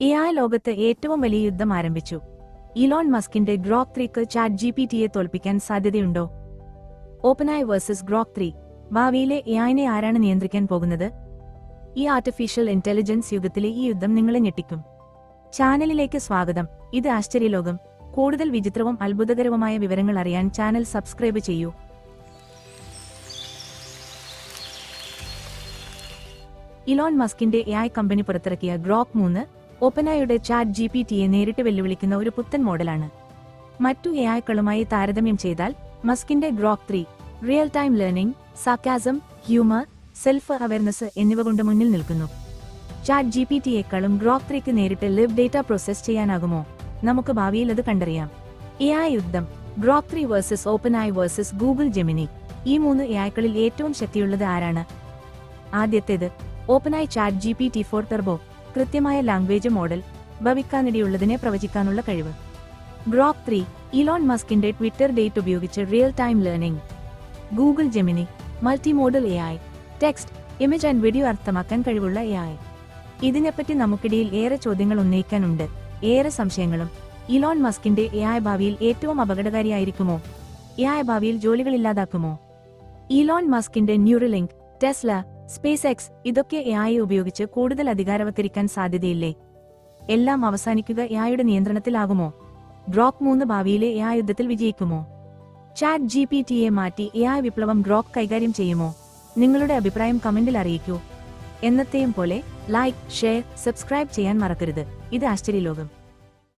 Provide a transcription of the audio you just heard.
AI ലോകത്ത് ഏറ്റവും വലിയ യുദ്ധം ആരംഭിച്ചു. ഇലോൺ മസ്കിന്റെ ഗ്രോക്ക് 3ക്ക് ചാറ്റ് ജിപിടിയെ തോൽപ്പിക്കാൻ സാധ്യതയുണ്ടോ? ഓപ്പൺഐ വേഴ്സസ് ഗ്രോക്ക് 3. ഭാവിയിലെ എഐനെ ആരാണ് നിയന്ത്രിക്കാൻ പോകുന്നത്? ഈ ആർട്ടിഫിഷ്യൽ ഇന്റലിജൻസ് യുഗത്തിലെ ഈ യുദ്ധം നിങ്ങളെ ഞെട്ടിക്കും. ചാനലിലേക്ക് സ്വാഗതം. ഇത് ആശ്ചര്യലോകം. കൂടുതൽ വിചിത്രവും അത്ഭുതകരവുമായ വിവരങ്ങൾ അറിയാൻ ചാനൽ സബ്സ്ക്രൈബ് ചെയ്യൂ. ഇലോൺ മസ്കിന്റെ AI കമ്പനി പുറത്തിറക്കിയ ഗ്രോക്ക് 3 ഓപ്പൺഐയുടെ ചാറ്റ് ജിപിടിയെ നേരിട്ട് വെല്ലുവിളിക്കുന്ന ഒരു പുത്തൻ മോഡലാണ്. മറ്റു എഐകളുമായി താരതമ്യം ചെയ്താൽ മസ്കിന്റെ Grok 3 real time learning, sarcasm, humour, self awareness എന്നിവ കൊണ്ട് മുന്നിൽ നിൽക്കുന്നു. ചാറ്റ് ജിപിടിയേക്കാളും ഗ്രോക്ക് 3ക്ക് നേരിട്ട് ലിവ് ഡേറ്റ പ്രോസസ് ചെയ്യാനാകുമോ? നമുക്ക് ഭാവിയിൽ അത് കണ്ടറിയാം. AI യുദ്ധം. Grok 3 versus OpenAI versus Google Gemini. ഈ മൂന്ന് എഐകളിൽ ഏറ്റവും ശക്തിയുള്ളത് ആരാണ്? ആദ്യത്തേത് ഓപ്പൺഐ ചാറ്റ് ജിപിടി 4 ടർബോ. കൃത്യമായ ലാംഗ്വേജ് മോഡൽ, ഭവിക്കാനിടയുള്ളതിനെ പ്രവചിക്കാനുള്ള കഴിവ്. ഗ്രോക്ക് 3 ഇലോൺ മസ്കിന്റെ ട്വിറ്റർ ഡേറ്റ് ഉപയോഗിച്ച് real time learning. Google Gemini multimodal AI, text, image and video അർത്ഥമാക്കാൻ കഴിവുള്ള AI. ഇതിനെപ്പറ്റി നമുക്കിടയിൽ ഏറെ ചോദ്യങ്ങൾ ഉന്നയിക്കാനുണ്ട്, ഏറെ സംശയങ്ങളും. ഇലോൺ മസ്കിന്റെ AI ഭാവിയിൽ ഏറ്റവും അപകടകാരിയായിരിക്കുമോ? AI ഭാവിയിൽ ജോലികൾ ഇല്ലാതാക്കുമോ? ഇലോൺ മസ്കിന്റെ ന്യൂറലിങ്ക്, ടെസ്ല, സ്പേസ് എക്സ് ഇതൊക്കെ AI ഉപയോഗിച്ച് കൂടുതൽ അധികാരവത്കരിക്കാൻ സാധ്യതയില്ലേ? എല്ലാം അവസാനിക്കുക AIയുടെ നിയന്ത്രണത്തിലാകുമോ? ഗ്രോക്ക് 3 ഭാവിയിലെ AI യുദ്ധത്തിൽ വിജയിക്കുമോ? ചാറ്റ് ജിപിടിയെ മാറ്റി AI വിപ്ലവം ഗ്രോക്ക് കൈകാര്യം ചെയ്യുമോ? നിങ്ങളുടെ അഭിപ്രായം കമന്റിൽ അറിയിക്കൂ. എന്നത്തെയും പോലെ ലൈക്ക്, ഷെയർ, സബ്സ്ക്രൈബ് ചെയ്യാൻ മറക്കരുത്. ഇത് ആശ്ചര്യലോകം.